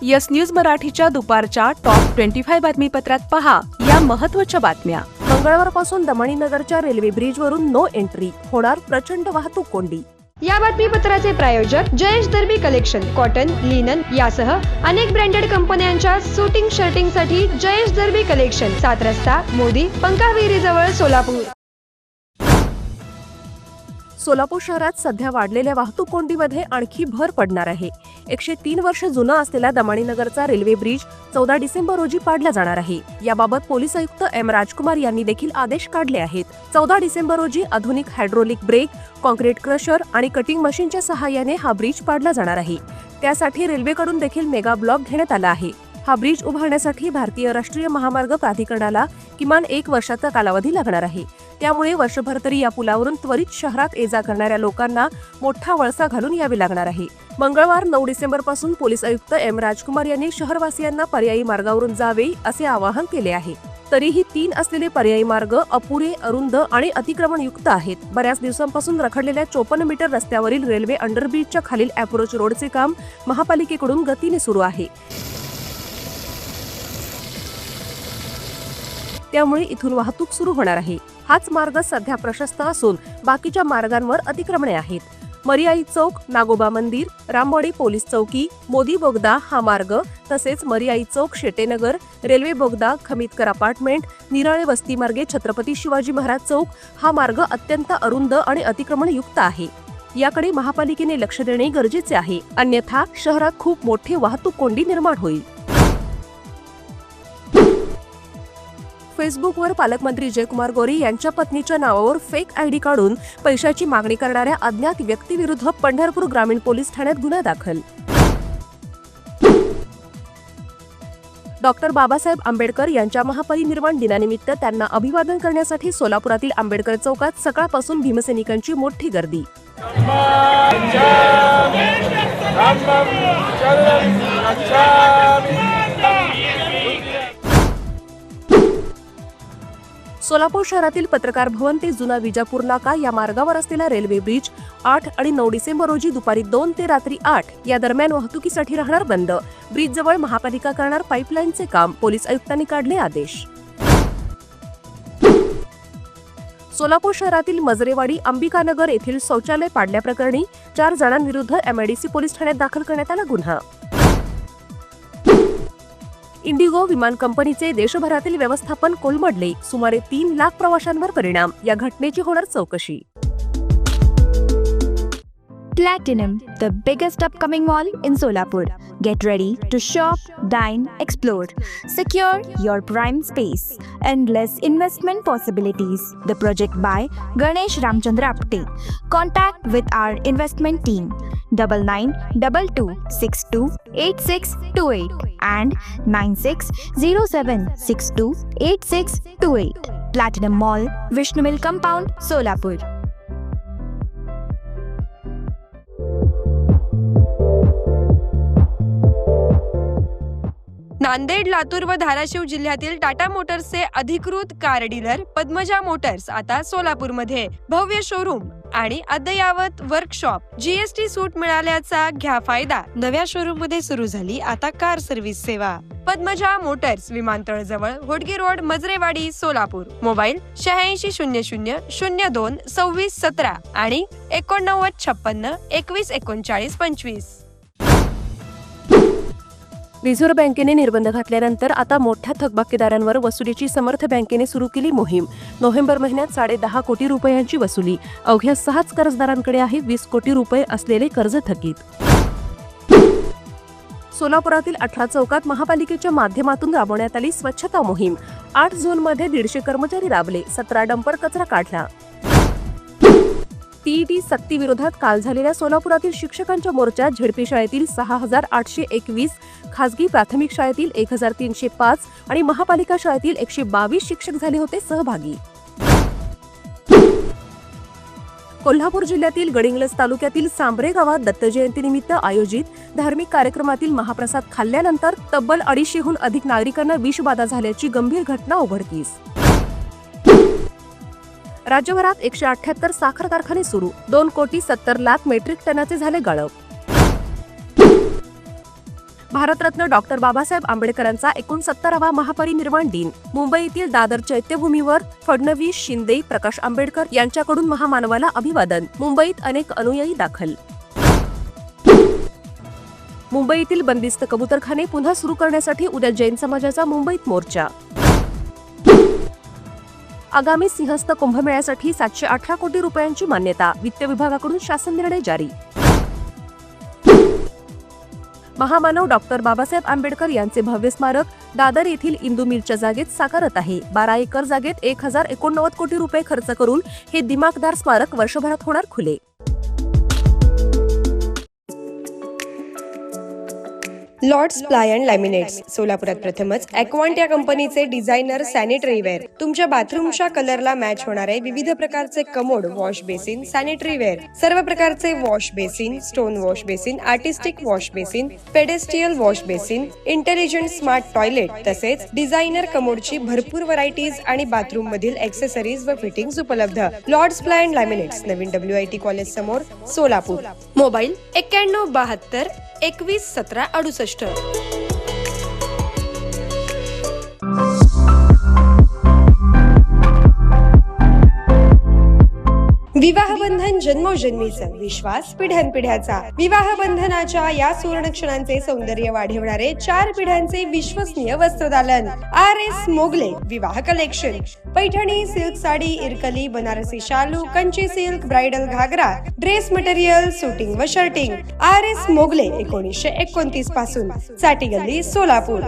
Yes news मराठीच्या दुपारच्या top 25 बातमीपत्रात पहा या महत्त्वाच्या बातम्या। मंगळवारपासून दमणीनगरच्या रेल्वे ब्रिजवरून नो एंट्री, होणार प्रचंड वाहतूक कोंडी। या बातमीपत्राचे प्रायोजक जयेश दर्बी कलेक्शन, कॉटन, लिनन यासह अनेक ब्रँडेड कंपन्यांच्या सुटिंग शर्टिंगसाठी जयेश दर्बी कलेक्शन, 7 रस्ता, मोदी, पंकाविहिरी जवळ, सोलापूर। सोलापूर शहरात सध्या वाढलेल्या वाहतूक कोंडीमध्ये आणखी भर पडणार आहे। 103 वर्ष जुना असलेला दमणीनगरचा रेल्वे ब्रिज 14 डिसेंबर रोजी पाडला जाणार आहे। याबाबत पोलीस आयुक्त एम राजकुमार यांनी देखील आदेश काढले आहेत। 14 डिसेंबर रोजी आधुनिक हायड्रोलिक ब्रेक, कॉन्क्रीट क्रशर आणि कटिंग मशीनच्या सहाय्याने हा ब्रिज पाडला जाणार आहे। त्यासाठी रेल्वेकडून देखील मेगा ब्लॉक घेण्यात आला आहे। हा ब्रिज उभारण्यासाठी भारतीय राष्ट्रीय महामार्ग प्राधिकरणाला किमान 1 वर्षाचा कालावधी लागणार आहे। त्यामुळे वर्षभर तरी या पुलावरून त्वरित शहरात ये-जा करणाऱ्या लोकांना मोठा वळसा घालून यावे लागणार आहे। मंगळवार 9 डिसेंबर पासून पोलीस आयुक्त एम राजकुमार यांनी शहरवासियांना पर्यायी मार्गावरून जावे असे आवाहन केले आहे। तरीही 3 असलेले पर्यायी मार्ग अपुरे, अरुंद आणि अतिक्रमणयुक्त आहेत। बऱ्याच दिवसांपासून रखडलेल्या 54 मीटर रस्त्यावरील रेल्वे अंडरब्रिजच्या खालील अप्रोच रोडचे काम महापालिकेकडून गतीने सुरू आहे। त्यामुळे इथून वाहतूक सुरू होणार आहे। हाच मार्ग सध्या प्रशस्त असून बाकीच्या मार्गांवर अतिक्रमणे आहेत। मरियाई चौक, नागोबा मंदिर, रामवाडी पोलीस चौकी, मोदी बोगदा हा मार्ग, तसेच मरियाई चौक, शेटेनगर, रेल्वे बोगदा, खमितकर अपार्टमेंट, निराळे वस्ती मार्गे छत्रपती शिवाजी महाराज चौक हा मार्ग अत्यंत अरुंद आणि अतिक्रमणयुक्त आहे। याकडे महापालिकेने लक्ष देणे गरजेचे आहे, अन्यथा शहरात खूप मोठी वाहतूक कोंडी निर्माण होईल। फेसबुकवर पालकमंत्री जयकुमार गोरे यांच्या पत्नीच्या नावावर फेक आयडी काढून पैशाची मागणी करणाऱ्या अज्ञात व्यक्तीविरुद्ध पंढरपूर ग्रामीण पोलीस ठाण्यात गुन्हा दाखल। डॉक्टर बाबासाहेब आंबेडकर यांच्या महापरिनिर्वाण दिनानिमित्त त्यांना अभिवादन करण्यासाठी सोलापुरातील आंबेडकर चौकात सकाळपासून भीमसैनिकांची मोठी गर्दी। सोलापूर शहरातील पत्रकार भवन ते जुना विजापूर नाका या मार्गावर असलेला रेल्वे ब्रिज 8 आणि 9 डिसेंबर रोजी दुपारी 2 ते रात्री 8 या दरम्यान वाहतुकीसाठी राहणार बंद। ब्रिज जवळ महापालिका करणार पाईपलाईनचे काम, पोलीस आयुक्तांनी काढले आदेश। सोलापूर शहरातील मजरेवाडी, अंबिकानगर येथील शौचालय पाडल्याप्रकरणी 4 जणांविरुद्ध एमआयडीसी पोलीस ठाण्यात दाखल करण्यात आला गुन्हा। इंडिगो विमान कंपनीचे देशभरातील व्यवस्थापन कोलमडले, सुमारे 3 लाख प्रवाशांवर परिणाम, या घटनेची होणार चौकशी। Platinum, the biggest upcoming mall in Solapur. Get ready to shop, dine, explore. Secure your prime space. Endless investment possibilities. The project by Ganesh Ramchandra Apte. Contact with our investment team 9922628628 and 9607628628. Platinum Mall, Vishnu Mill Compound, Solapur. Nanded, Latur व धाराशिव जिल्ह्यातील टाटा मोटर्सचे अधिकृत car dealer Padmaja Motors आता सोलापूरमध्ये भव्य showroom आणि अद्ययावत workshop, GST सूट मिळाल्याचा घ्या फायदा। नव्या शोरूम मध्ये सुरू झाली आता कार सर्व्हिस सेवा। पद्मजा मोटर्स, विमानतळ जवळ, होडगी रोड, मजरेवाडी, सोलापूर। मोबाईल 8600022617 आणि 8956213925। रिझर्व्ह बँकेने निर्बंध घातल्यानंतर आता मोठ्या थकबाकीदारांवर वसुलीची समर्थ बँकेने सुरू केली मोहीम। नोव्हेंबर महिन्यात 10.5 कोटी रुपयांची वसुली। अवघ्या 6 कर्जदारांकडे आहे 20 कोटी रुपये असलेले कर्ज थकीत। सोलापुरातील 18 चौकात महापालिकेच्या माध्यमातून राबवण्यात आली स्वच्छता मोहीम। 8 झोनमध्ये 150 कर्मचारी राबले, 17 डंपर कचरा काढला। टीईटी सक्तीविरोधात काल झालेल्या सोलापुरातील शिक्षकांच्या मोर्चात झेडपी शाळेतील 6821, खासगी प्राथमिक शाळेतील 1305 आणि महापालिका शाळेतील 122 शिक्षक झाले होते सहभागी। कोल्हापूर जिल्ह्यातील गडिंग्लज तालुक्यातील सांबरे गावात दत्त जयंतीनिमित्त आयोजित धार्मिक कार्यक्रमातील महाप्रसाद खाल्ल्यानंतर तब्बल 250हून अधिक नागरिकांना विषबाधा झाल्याची गंभीर घटना उघडकीस। राज्यभरात 178 साखर कारखाने सुरू, 2,70,00,000 मेट्रिक टनाचे झाले गाळप। भारतरत्न डॉक्टर बाबासाहेब आंबेडकरांचा 69वा महापरिनिर्वाण दिन. मुंबईतील दादर चैत्यभूमीवर फडणवीस, शिंदे, प्रकाश आंबेडकर यांच्याकडून महामानवाला अभिवादन. मुंबईत अनेक अनुयायी दाखल. मुंबईतील बंदिस्त कबूतरखाने पुन्हा सुरू करण्यासाठी उद्या जैन समाजाचा मुंबईत मोर्चा. आगामी सिंहस्थ कुंभमेळ्यासाठी 718 कोटी रुपयांची मान्यता. वित्त विभागाकडून शासन निर्णय जारी. महामानव डॉक्टर बाबासाहेब आंबेडकर यांचे भव्य स्मारक दादर येथील इंदू मिलच्या जागेत साकारत आहे. 12 एकर जागेत 1089 कोटी रुपये खर्च करून हे दिमाखदार स्मारक वर्षभरात होणार खुले. लॉर्ड्स प्लाय अँड लॅमिनेट्स सोलापुरात प्रथमच ॲक्वांट या कंपनीचे डिझायनर सॅनिटरी वेअर. तुमच्या बाथरूमच्या कलरला मॅच होणारे विविध प्रकारचे commode, wash basin, sanitary ware, सर्व प्रकारचे wash basin, stone wash basin, artistic wash basin, pedestal wash basin, intelligent smart toilet तसेच डिझायनर कमोडची भरपूर व्हरायटीज आणि बाथरूम मधील एक्सेसरीज व फिटिंग्स उपलब्ध. लॉर्ड्स प्लाय अँड लॅमिनेट्स, नवीन WIT कॉलेज समोर, सोलापूर. मोबाईल 9172 21 17 68. विवाहबंधन जन्मोजन्मीचं, विश्वास पिढ्यानपिढ्याचा. विवाहबंधनाच्या या सुवर्ण क्षणांचे सौंदर्य वाढवणारे 4 पिढ्यांचे विश्वसनीय वस्त्रदालन. RS मोगले विवाह कलेक्शन. पैठणी, सिल्क साडी, इरकली, बनारसी शालू, कंची सिल्क, ब्राइडल घागरा, ड्रेस मटेरियल, सुटिंग व शर्टिंग. RS मोगले 1929 पासून, साठी गल्ली, सोलापूर.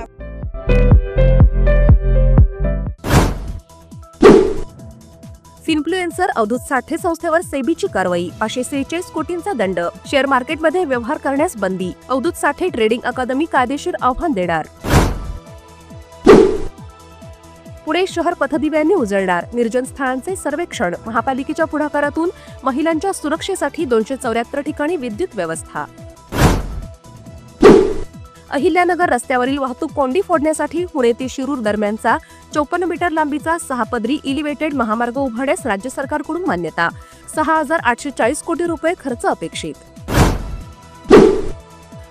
इन्फ्लुएन्सर अवधूत साठे संस्थेवर सेबीची कारवाई. 546 कोटींचा दंड. शेअर मार्केटमध्ये व्यवहार करण्यास बंदी. अवधूत साठे ट्रेडिंग अकादमी कायदेशीर आव्हान देणार. पुणे शहर पथदिव्यांनी उजळणार. निर्जन स्थळांचे सर्वेक्षण. महापालिकेच्या पुढाकारातून महिलांच्या सुरक्षेसाठी 274 ठिकाणी विद्युत व्यवस्था. अहिल्यानगर रस्त्यावरील वाहतूक कोंडी फोडण्यासाठी पुणे ते शिरूर दरम्यानचा 54 मीटर लांबीचा 6 पदरी इलिव्हेटेड महामार्ग उभारण्यास राज्य सरकारकडून मान्यता. 6840 कोटी रुपये खर्च अपेक्षित.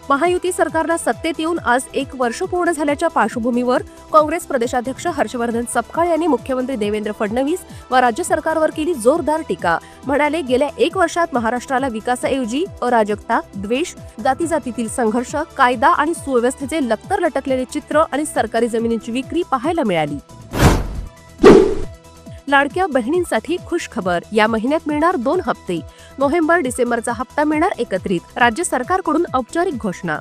महायुती सरकारला सत्तेत येऊन आज 1 वर्ष पूर्ण झाल्याच्या पार्श्वभूमीवर काँग्रेस प्रदेशाध्यक्ष हर्षवर्धन सपकाळ यांनी मुख्यमंत्री देवेंद्र फडणवीस व राज्य सरकारवर केली जोरदार टीका. म्हणाले, गेल्या 1 वर्षात महाराष्ट्राला विकासाऐवजी अराजकता, द्वेष, जातीजातीतील संघर्ष, कायदा आणि सुव्यवस्थेचे लक्तर लटकलेले चित्र आणि सरकारी जमिनींची विक्री पाहायला मिळाली. लाडक्या बहिणींसाठी खुश खबर. या महिन्यात मिळणार 2 हप्ते. नोव्हेंबर-डिसेंबरचा हप्ता मिळणार एकत्रित. राज्य सरकारकडून औपचारिक घोषणा.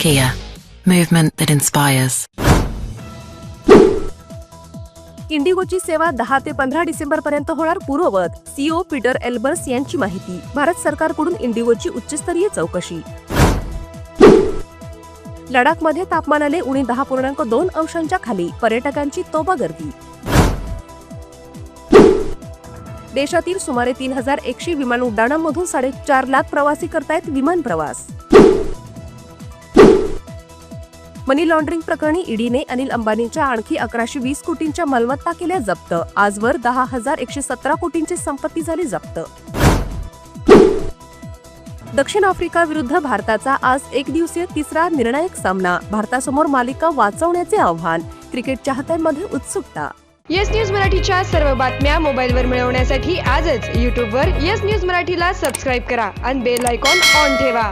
Kia, movement that inspires. इंडिगोची सेवा 10 ते 15 डिसेंबर पर्यंत होणार पूर्ववत. CEO पीटर एल्बर्स यांची माहिती. भारत सरकारकडून इंडिगोची उच्चस्तरीय चौकशी. लडाखमध्ये तापमानाले उणे 10.2 अंशांच्या खाली. पर्यटकांची तोबा गर्दी. देशातील सुमारे 3100 विमान उड्डाणांमधून 4.5 लाख प्रवासी करतायत विमान प्रवास. मनी लॉन्ड्रिंग प्रकरणी ईडीने अनिल अंबानींच्या आणखी 1120 कोटींच्या मालमत्ता केल्या जप्त. आजवर 10,117 कोटींची संपत्ती झाली जप्त. दक्षिण आफ्रिका विरुद्ध भारताचा आज 1 दिवसीय तिसरा निर्णायक सामना. भारतासमोर मालिका वाचवण्याचे आव्हान. क्रिकेट चाहत्यांमध्ये उत्सुकता. येस न्यूज मराठीच्या सर्व बातम्या मोबाईलवर मिळवण्यासाठी आजच YouTubeवर येस न्यूज मराठीला सबस्क्राईब करा आणि बेल आयकॉन ऑन ठेवा.